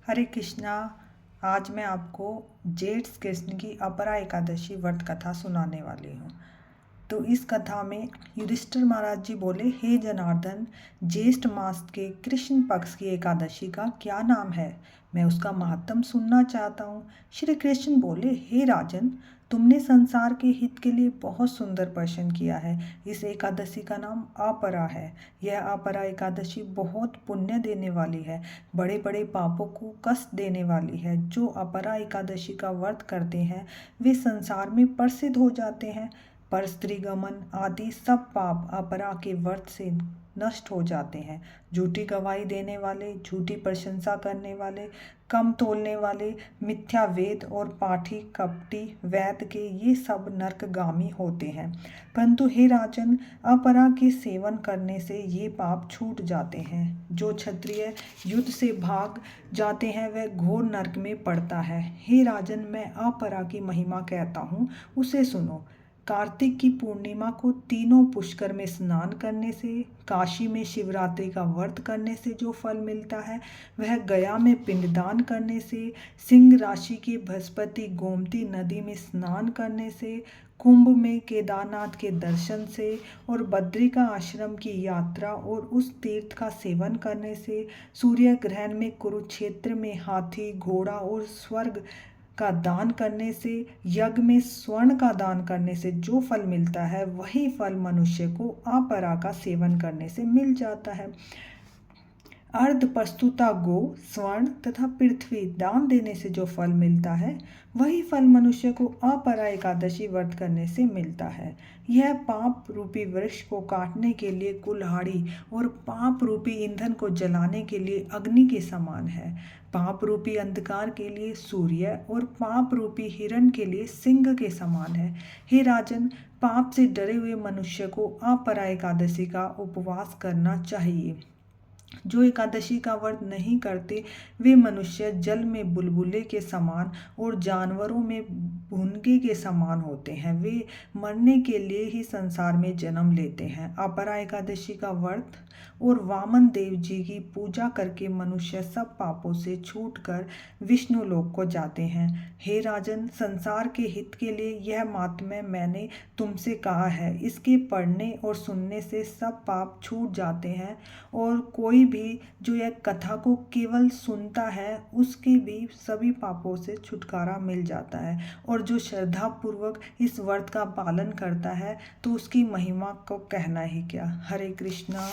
हरे कृष्णा। आज मैं आपको जेठ कृष्ण की अपरा एकादशी व्रत कथा सुनाने वाली हूँ। तो इस कथा में युधिष्ठिर महाराज जी बोले, हे जनार्दन, ज्येष्ठ मास के कृष्ण पक्ष की एकादशी का क्या नाम है? मैं उसका महात्म सुनना चाहता हूँ। श्री कृष्ण बोले, हे राजन, तुमने संसार के हित के लिए बहुत सुंदर प्रश्न किया है। इस एकादशी का नाम अपरा है। यह अपरा एकादशी बहुत पुण्य देने वाली है, बड़े बड़े पापों को कष्ट देने वाली है। जो अपरा एकादशी का व्रत करते हैं वे संसार में प्रसिद्ध हो जाते हैं। पर स्त्रीगमन आदि सब पाप अपरा के व्रत से नष्ट हो जाते हैं। झूठी गवाही देने वाले, झूठी प्रशंसा करने वाले, कम तोलने वाले, मिथ्या वेद और पाठी कपटी वैद के ये सब नरकगामी होते हैं। परंतु हे राजन, अपरा के सेवन करने से ये पाप छूट जाते हैं। जो क्षत्रिय युद्ध से भाग जाते हैं वह घोर नरक में पड़ता है। हे राजन, मैं अपरा की महिमा कहता हूँ, उसे सुनो। कार्तिक की पूर्णिमा को तीनों पुष्कर में स्नान करने से, काशी में शिवरात्रि का व्रत करने से जो फल मिलता है वह गया में पिंडदान करने से, सिंह राशि के बृहस्पति गोमती नदी में स्नान करने से, कुंभ में केदारनाथ के दर्शन से और बद्रिका आश्रम की यात्रा और उस तीर्थ का सेवन करने से, सूर्य ग्रहण में कुरुक्षेत्र में हाथी घोड़ा और स्वर्ग का दान करने से, यज्ञ में स्वर्ण का दान करने से जो फल मिलता है वही फल मनुष्य को अपरा का सेवन करने से मिल जाता है। अर्ध प्रस्तुता गो, स्वर्ण तथा पृथ्वी दान देने से जो फल मिलता है वही फल मनुष्य को अपरा एकादशी व्रत करने से मिलता है। यह पाप रूपी वृक्ष को काटने के लिए कुल्हाड़ी और पाप रूपी ईंधन को जलाने के लिए अग्नि के समान है। पाप रूपी अंधकार के लिए सूर्य और पाप रूपी हिरण के लिए सिंह के समान है। हे राजन, पाप से डरे हुए मनुष्य को अपरा एकादशी का उपवास करना चाहिए। जो एकादशी का व्रत नहीं करते वे मनुष्य जल में बुलबुले के समान और जानवरों में भुनगे के समान होते हैं। वे मरने के लिए ही संसार में जन्म लेते हैं। अपरा एकादशी का व्रत और वामन देव जी की पूजा करके मनुष्य सब पापों से छूटकर विष्णु लोक को जाते हैं। हे राजन, संसार के हित के लिए यह महात्म्य मैंने तुमसे कहा है। इसके पढ़ने और सुनने से सब पाप छूट जाते हैं और कोई भी जो यह कथा को केवल सुनता है उसके भी सभी पापों से छुटकारा मिल जाता है। और जो श्रद्धा पूर्वक इस व्रत का पालन करता है तो उसकी महिमा को कहना ही क्या। हरे कृष्णा।